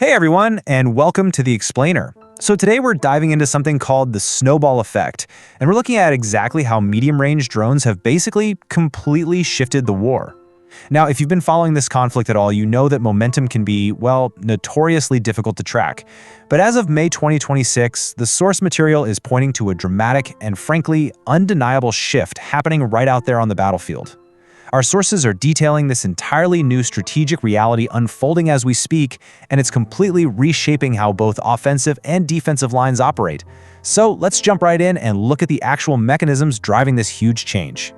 Hey everyone, and welcome to The Explainer. So today we're diving into something called the snowball effect, and we're looking at exactly how medium-range drones have basically completely shifted the war. Now, if you've been following this conflict at all, you know that momentum can be, well, notoriously difficult to track. But as of May 2026, the source material is pointing to a dramatic and frankly undeniable shift happening right out there on the battlefield. Our sources are detailing this entirely new strategic reality unfolding as we speak, and it's completely reshaping how both offensive and defensive lines operate. So let's jump right in and look at the actual mechanisms driving this huge change.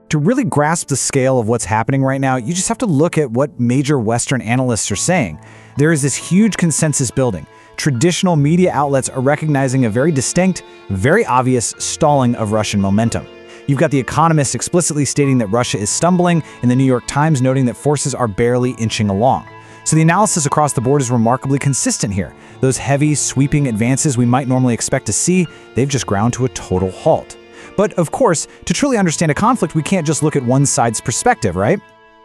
To really grasp the scale of what's happening right now, you just have to look at what major Western analysts are saying. There is this huge consensus building. Traditional media outlets are recognizing a very distinct, very obvious stalling of Russian momentum. You've got The Economist explicitly stating that Russia is stumbling, and the New York Times noting that forces are barely inching along. So the analysis across the board is remarkably consistent here. Those heavy, sweeping advances we might normally expect to see, they've just ground to a total halt. But of course, to truly understand a conflict, we can't just look at one side's perspective, right?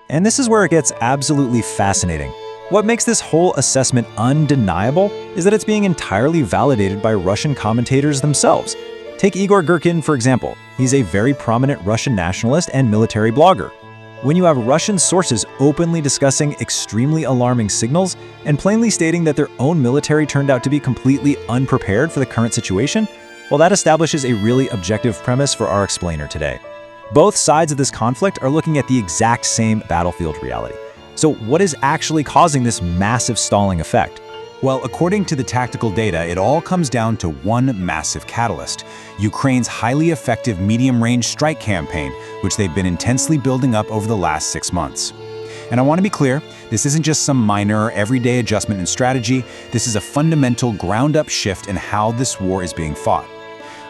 And this is where it gets absolutely fascinating. What makes this whole assessment undeniable is that it's being entirely validated by Russian commentators themselves. Take Igor Girkin, for example. He's a very prominent Russian nationalist and military blogger. When you have Russian sources openly discussing extremely alarming signals and plainly stating that their own military turned out to be completely unprepared for the current situation, well, that establishes a really objective premise for our explainer today. Both sides of this conflict are looking at the exact same battlefield reality. So what is actually causing this massive stalling effect? Well, according to the tactical data, it all comes down to one massive catalyst: Ukraine's highly effective medium-range strike campaign, which they've been intensely building up over the last 6 months. And I want to be clear, this isn't just some minor, everyday adjustment in strategy. This is a fundamental, ground-up shift in how this war is being fought.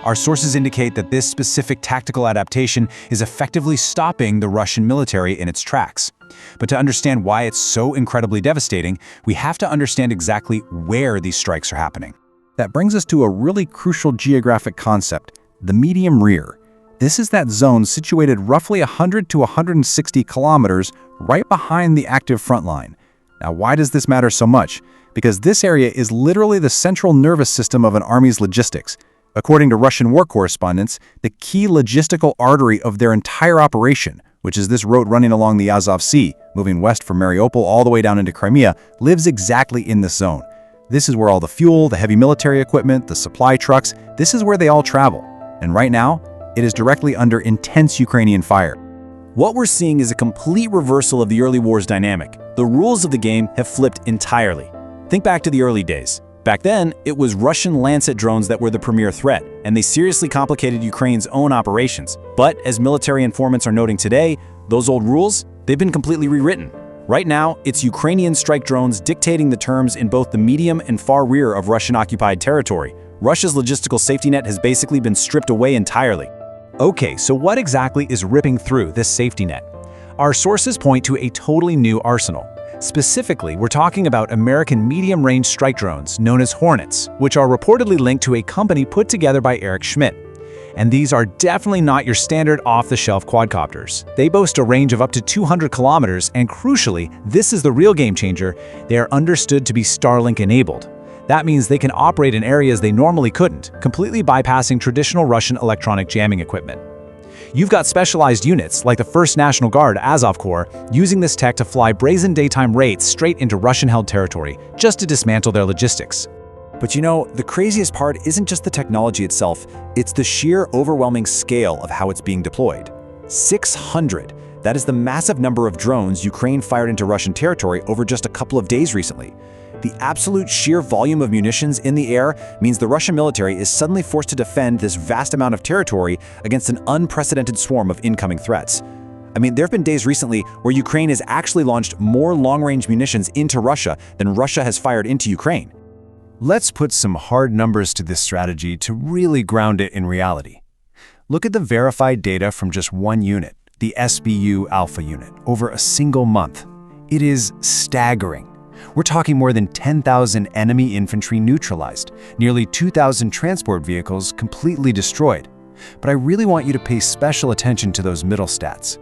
Our sources indicate that this specific tactical adaptation is effectively stopping the Russian military in its tracks. But to understand why it's so incredibly devastating, we have to understand exactly where these strikes are happening. That brings us to a really crucial geographic concept: the medium rear. This is that zone situated roughly 100 to 160 kilometers right behind the active front line. Now, why does this matter so much? Because this area is literally the central nervous system of an army's logistics. According to Russian war correspondents, the key logistical artery of their entire operation, which is this road running along the Azov Sea, moving west from Mariupol all the way down into Crimea, lives exactly in this zone. This is where all the fuel, the heavy military equipment, the supply trucks, this is where they all travel. And right now, it is directly under intense Ukrainian fire. What we're seeing is a complete reversal of the early war's dynamic. The rules of the game have flipped entirely. Think back to the early days. Back then, it was Russian Lancet drones that were the premier threat, and they seriously complicated Ukraine's own operations. But as military informants are noting today, those old rules, they've been completely rewritten. Right now, it's Ukrainian strike drones dictating the terms in both the medium and far rear of Russian-occupied territory. Russia's logistical safety net has basically been stripped away entirely. Okay, so what exactly is ripping through this safety net? Our sources point to a totally new arsenal. Specifically, we're talking about American medium-range strike drones known as Hornets, which are reportedly linked to a company put together by Eric Schmidt. And these are definitely not your standard off-the-shelf quadcopters. They boast a range of up to 200 kilometers, and crucially, this is the real game changer, they are understood to be Starlink-enabled. That means they can operate in areas they normally couldn't, completely bypassing traditional Russian electronic jamming equipment. You've got specialized units, like the 1st National Guard Azov Corps, using this tech to fly brazen daytime raids straight into Russian-held territory, just to dismantle their logistics. But you know, the craziest part isn't just the technology itself, it's the sheer overwhelming scale of how it's being deployed. 600! That is the massive number of drones Ukraine fired into Russian territory over just a couple of days recently. The absolute sheer volume of munitions in the air means the Russian military is suddenly forced to defend this vast amount of territory against an unprecedented swarm of incoming threats. I mean, there have been days recently where Ukraine has actually launched more long-range munitions into Russia than Russia has fired into Ukraine. Let's put some hard numbers to this strategy to really ground it in reality. Look at the verified data from just one unit, the SBU Alpha unit, over a single month. It is staggering. We're talking more than 10,000 enemy infantry neutralized, nearly 2,000 transport vehicles completely destroyed. But I really want you to pay special attention to those middle stats.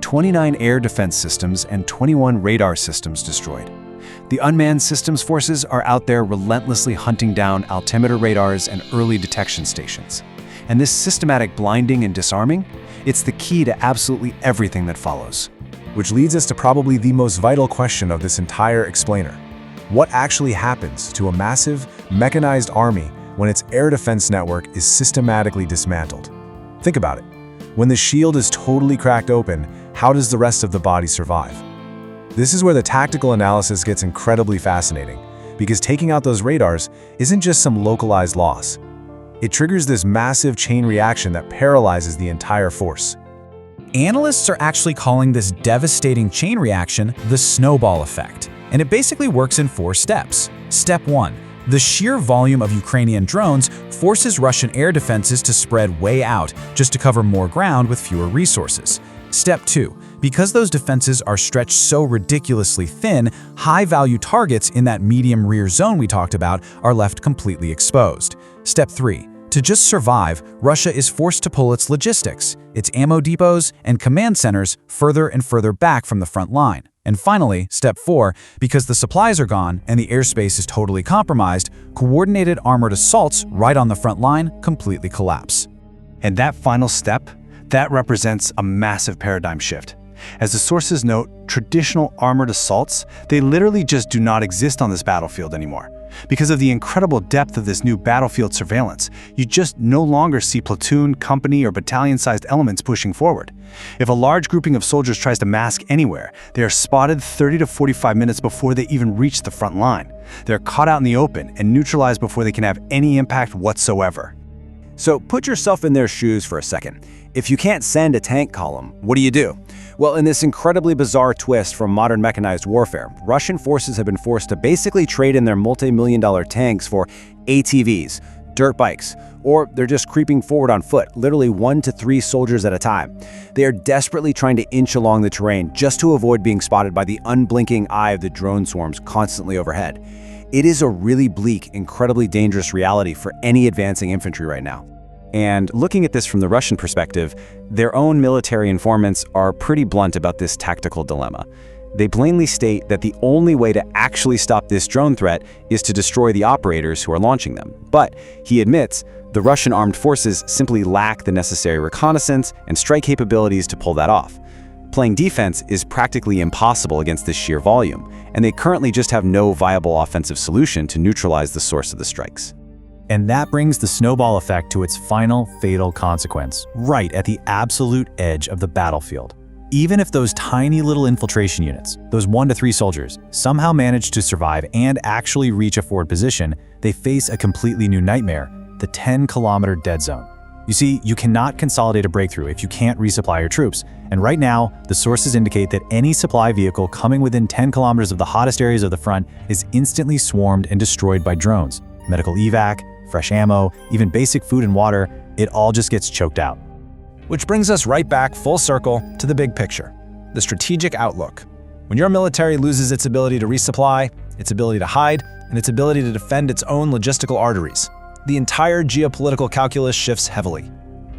29 air defense systems and 21 radar systems destroyed. The unmanned systems forces are out there relentlessly hunting down altimeter radars and early detection stations. And this systematic blinding and disarming, it's the key to absolutely everything that follows. Which leads us to probably the most vital question of this entire explainer. What actually happens to a massive, mechanized army when its air defense network is systematically dismantled? Think about it. When the shield is totally cracked open, how does the rest of the body survive? This is where the tactical analysis gets incredibly fascinating, because taking out those radars isn't just some localized loss. It triggers this massive chain reaction that paralyzes the entire force. Analysts are actually calling this devastating chain reaction the snowball effect, and it basically works in 4 steps. Step 1. The sheer volume of Ukrainian drones forces Russian air defenses to spread way out just to cover more ground with fewer resources. Step 2. Because those defenses are stretched so ridiculously thin, high-value targets in that medium rear zone we talked about are left completely exposed. Step 3. To just survive, Russia is forced to pull its logistics, its ammo depots, and command centers further and further back from the front line. And finally, step 4, because the supplies are gone and the airspace is totally compromised, coordinated armored assaults right on the front line completely collapse. And that final step, that represents a massive paradigm shift. As the sources note, traditional armored assaults, they literally just do not exist on this battlefield anymore. Because of the incredible depth of this new battlefield surveillance, you just no longer see platoon, company, or battalion-sized elements pushing forward. If a large grouping of soldiers tries to mask anywhere, they are spotted 30 to 45 minutes before they even reach the front line. They're caught out in the open and neutralized before they can have any impact whatsoever. So put yourself in their shoes for a second. If you can't send a tank column, what do? Well, in this incredibly bizarre twist from modern mechanized warfare, Russian forces have been forced to basically trade in their multi-million-dollar tanks for ATVs, dirt bikes, or they're just creeping forward on foot, literally 1 to 3 soldiers at a time. They are desperately trying to inch along the terrain just to avoid being spotted by the unblinking eye of the drone swarms constantly overhead. It is a really bleak, incredibly dangerous reality for any advancing infantry right now. And looking at this from the Russian perspective, their own military informants are pretty blunt about this tactical dilemma. They plainly state that the only way to actually stop this drone threat is to destroy the operators who are launching them. But he admits the Russian armed forces simply lack the necessary reconnaissance and strike capabilities to pull that off. Playing defense is practically impossible against this sheer volume, and they currently just have no viable offensive solution to neutralize the source of the strikes. And that brings the snowball effect to its final fatal consequence, right at the absolute edge of the battlefield. Even if those tiny little infiltration units, those 1 to 3 soldiers, somehow manage to survive and actually reach a forward position, they face a completely new nightmare, the 10-kilometer dead zone. You see, you cannot consolidate a breakthrough if you can't resupply your troops. And right now, the sources indicate that any supply vehicle coming within 10 kilometers of the hottest areas of the front is instantly swarmed and destroyed by drones. Medical evac, fresh ammo, even basic food and water, it all just gets choked out. Which brings us right back full circle to the big picture, the strategic outlook. When your military loses its ability to resupply, its ability to hide, and its ability to defend its own logistical arteries, the entire geopolitical calculus shifts heavily.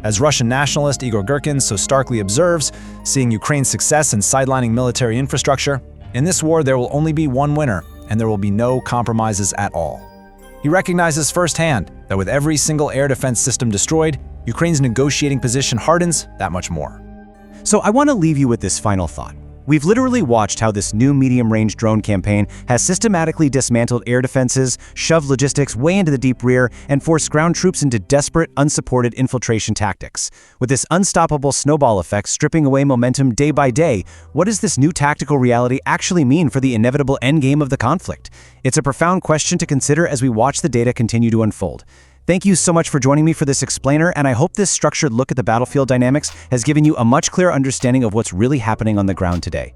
As Russian nationalist Igor Girkin so starkly observes, seeing Ukraine's success in sidelining military infrastructure, in this war there will only be one winner, and there will be no compromises at all. He recognizes firsthand that with every single air defense system destroyed, Ukraine's negotiating position hardens that much more. So I want to leave you with this final thought. We've literally watched how this new medium-range drone campaign has systematically dismantled air defenses, shoved logistics way into the deep rear, and forced ground troops into desperate, unsupported infiltration tactics. With this unstoppable snowball effect stripping away momentum day by day, what does this new tactical reality actually mean for the inevitable endgame of the conflict? It's a profound question to consider as we watch the data continue to unfold. Thank you so much for joining me for this explainer, and I hope this structured look at the battlefield dynamics has given you a much clearer understanding of what's really happening on the ground today.